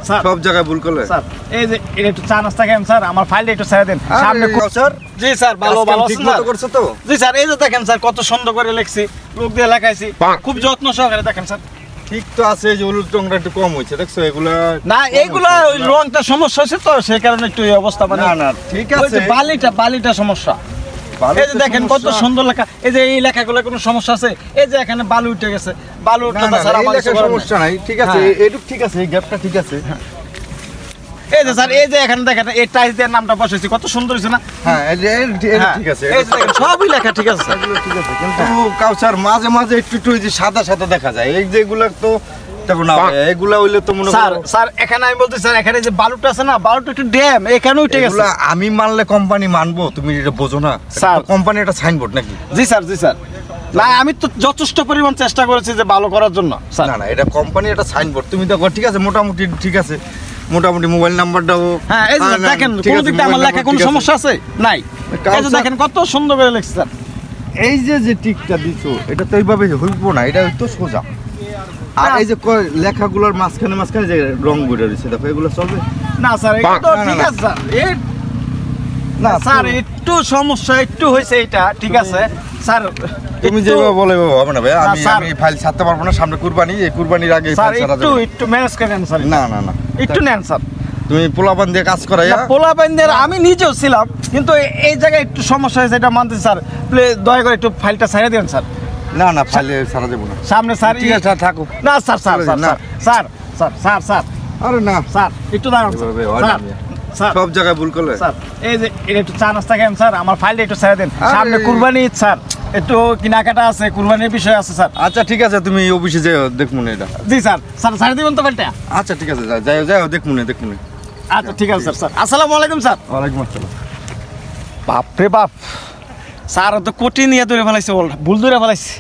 সব জায়গায় ভুল করলে স্যার এই যে একটু চা নাস্তা খান স্যার, আমার ফাইলটা একটু ছেড়ে দেন সামনে। স্যার জি স্যার, ভালো ভালো ঠিক মতো করছো তো? জি স্যার, এই যে দেখেন স্যার কত সুন্দর করে লিখছি, লোক দিয়ে লেখাইছি, খুব যত্ন সহকারে দেখেন স্যার। ঠিক তো আছে, এই যে হলুদ রংটা একটু কম হয়েছে দেখছো, এগুলা না এইগুলা ওই রংটা সমস্যা হয়েছে তো সেই কারণে একটু এই অবস্থা। মানে না ঠিক আছে, বালিটা সমস্যা। এই যে দেখেন কত সুন্দর লেখা, এই যে এই লেখাগুলো কোনো সমস্যা আছে? এই যে এখানে বালু উঠে গেছে, বালু উঠলে স্যার আমার সমস্যা নাই, ঠিক আছে এটুক ঠিক আছে, এই গ্যাপটা ঠিক আছে। এই যে স্যার এই যে এখানে দেখেন এই টাইলস দিয়ে নামটা বসাইছি, কত সুন্দর হয়েছে না? হ্যাঁ ঠিক আছে, এই যে দেখেন সবই লেখা ঠিক আছে স্যার, ঠিক আছে। কিন্তু কাউসার মাঝে মাঝে একটু একটু যে সাদা সাদা দেখা যায়, এই যেগুলা তো দেখো না, এগুলা হইলে তো মনে স্যার স্যার এখানে আমি বলতে স্যার এখানে যে বালুটা আছে না, বালুটা একটু ড্যাম এখানে উঠে গেছে। এগুলা আমি মানলে কোম্পানি মানবো, তুমি এটা বোঝো না স্যার? কোম্পানি একটা সাইনবোর্ড নাকি? জি স্যার জি স্যার, না আমি তো যথেষ্ট পরিমাণ চেষ্টা করেছি যে ভালো করার জন্য স্যার। না এটা কোম্পানি একটা সাইনবোর্ড, তুমি দেখো ঠিক আছে, মোটামুটি ঠিক আছে, মোটামুটি মোবাইল নাম্বারটাও হ্যাঁ এই যে দেখেন কোন দিকটা আমার লেখা কোনো সমস্যা আছে নাই? এই যে দেখেন কত সুন্দর করে লিখছি স্যার। এই যে টিকটা দিছো এটা তো এইভাবে হইব না, এটা হইতো সোজা। আর এই যে লেখাগুলোর মাঝখানে যে রং বইটা রয়েছে দেখো, এগুলো চলবে না স্যার? এটা তো ঠিক আছে স্যার, না স্যার একটু সমস্যা একটু হয়েছে, এটা ঠিক আছে স্যার। তুমি যেভাবে বলে হবে না ভাই, আমি ফাইল ছাড়তে পারবো না, সামনে কুরবানি, এই কুরবানির আগে স্যার একটু ম্যানেজ করেন স্যার। না একটু নেন স্যার, তুমি পোলাপান দিয়ে কাজ করাইয়া। পোলাপান দিয়ে আমি নিজেও ছিলাম, কিন্তু এই জায়গায় একটু সমস্যা হয়েছে, এটা মানতে স্যার। প্লিজ দয়া করে একটু ফাইলটা ছেড়ে দেন স্যার। না ফাইল ছাড়া দেবো না সামনে স্যার। ঠিক আছে থাকো। না sir sir sir sir sir আরে না স্যার একটু দাঁড়ান স্যার, সব জায়গায় ভুল করলে স্যার। এই যে একটু চা নাস্তা খান স্যার, আমার ফাইলটা একটু ছেড়ে দেন সামনে কুরবানি স্যার, একটু কেনাকাটা আছে, কুরবানির বিষয় আছে স্যার। আচ্ছা ঠিক আছে, তুমি অফিসে যাও, দেখবো না এটা। জি স্যার ছেড়ে দিবেন তো ফাইলটা? আচ্ছা ঠিক আছে, যাও দেখবো না। আচ্ছা ঠিক আছে স্যার। আসসালামু আলাইকুম স্যার। ওয়ালাইকুম আসসালাম। বাপরে বাপ, স্যার তো কোটি নিয়ে ধরে ফেলাইছে, ভুল ধরে ফেলাইছে।